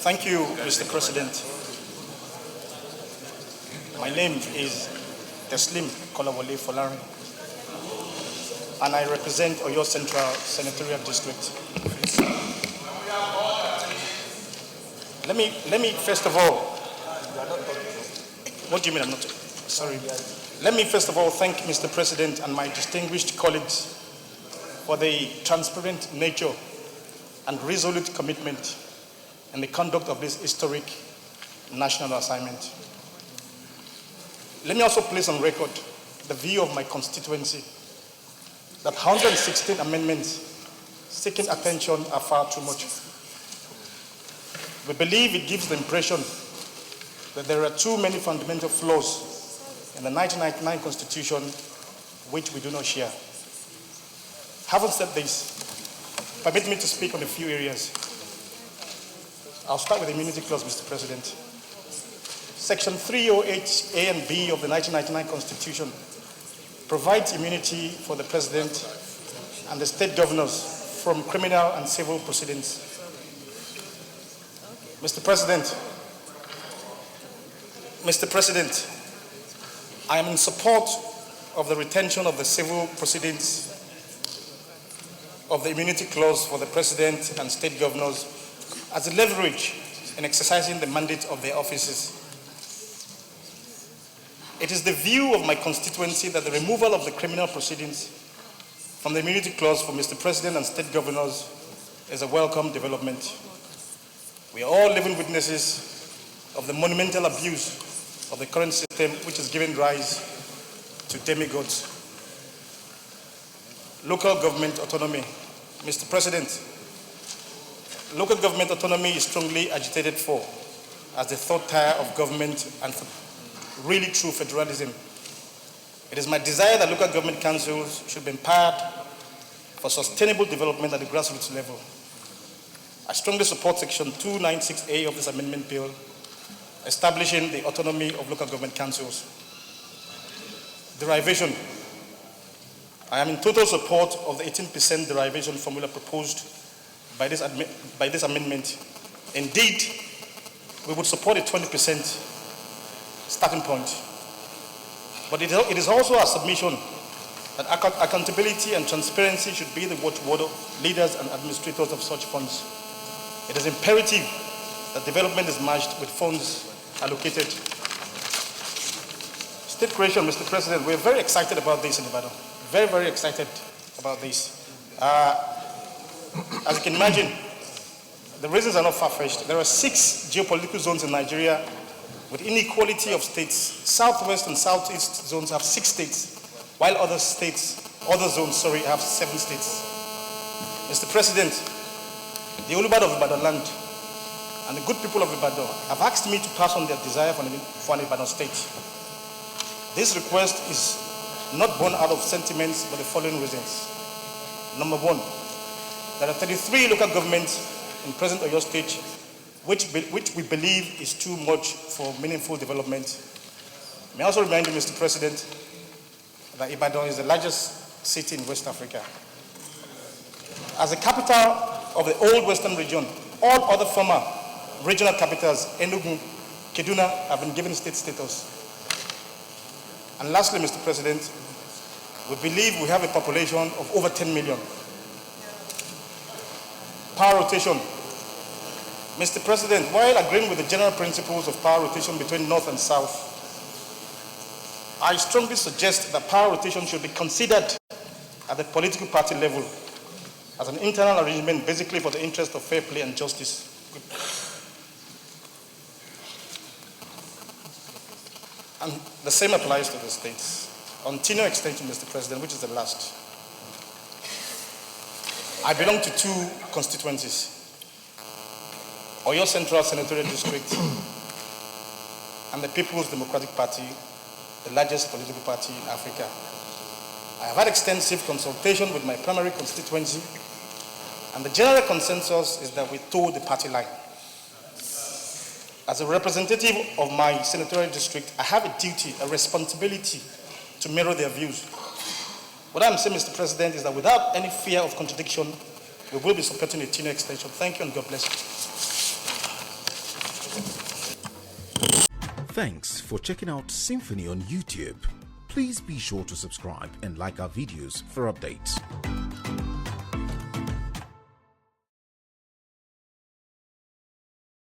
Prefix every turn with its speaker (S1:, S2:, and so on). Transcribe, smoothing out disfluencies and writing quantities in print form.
S1: Thank you, Mr. President. My name is Teslim Folarin, and I represent Oyo Central Senatorial District. Let me first of all, what do you mean I'm not? Sorry. Let me first of all thank Mr. President and my distinguished colleagues for the transparent nature and resolute commitment in the conduct of this historic national assignment. Let me also place on record the view of my constituency that 116 amendments seeking attention are far too much. We believe it gives the impression that there are too many fundamental flaws in the 1999 Constitution which we do not share. Having said this, permit me to speak on a few areas. I'll start with the immunity clause, Mr. President. Section 308A and B of the 1999 Constitution provides immunity for the President and the state governors from criminal and civil proceedings. Mr. President, I am in support of the retention of the civil proceedings of the immunity clause for the President and state governors as a leverage in exercising the mandate of their offices. It is the view of my constituency that the removal of the criminal proceedings from the immunity clause for Mr. President and state governors is a welcome development. We are all living witnesses of the monumental abuse of the current system, which is giving rise to demigods. Local government autonomy. Mr. President, local government autonomy is strongly agitated for as the third tier of government and for really true federalism. It is my desire that local government councils should be empowered for sustainable development at the grassroots level. I strongly support Section 296A of this amendment bill, establishing the autonomy of local government councils. Derivation. I am in total support of the 18% derivation formula proposed by this amendment. Indeed, we would support a 20% starting point. But it is also our submission that accountability and transparency should be the watchword of leaders and administrators of such funds. It is imperative that development is matched with funds allocated. State creation, Mr. President, we're very excited about this in Ibadan. Very, very excited about this. As you can imagine, the reasons are not far-fetched. There are 6 geopolitical zones in Nigeria with inequality of states. Southwest and Southeast zones have 6 states, while other zones, have 7 states. Mr. President, the Olubad of Ibadan land and the good people of Ibadan have asked me to pass on their desire for an Ibadan state. This request is not born out of sentiments, but the following reasons. Number 1, there are 33 local governments in present Oyo State, which we believe is too much for meaningful development. May I also remind you, Mr. President, that Ibadan is the largest city in West Africa. As the capital of the old Western region, all other former regional capitals, Enugu, Kaduna, have been given state status. And lastly, Mr. President, we believe we have a population of over 10 million. Power rotation. Mr. President, while agreeing with the general principles of power rotation between North and South, I strongly suggest that power rotation should be considered at the political party level as an internal arrangement, basically for the interest of fair play and justice. And the same applies to the states. On tenure extension, Mr. President, which is the last. I belong to 2 constituencies, Oyo Central Senatorial District and the People's Democratic Party, the largest political party in Africa. I have had extensive consultation with my primary constituency, and the general consensus is that we toe the party line. As a representative of my senatorial district, I have a duty, a responsibility to mirror their views. What I'm saying, Mr. President, is that without any fear of contradiction, we will be supporting a tenure extension. Thank you and God bless you.
S2: Thanks for checking out SYMFONI on YouTube. Please be sure to subscribe and like our videos for updates.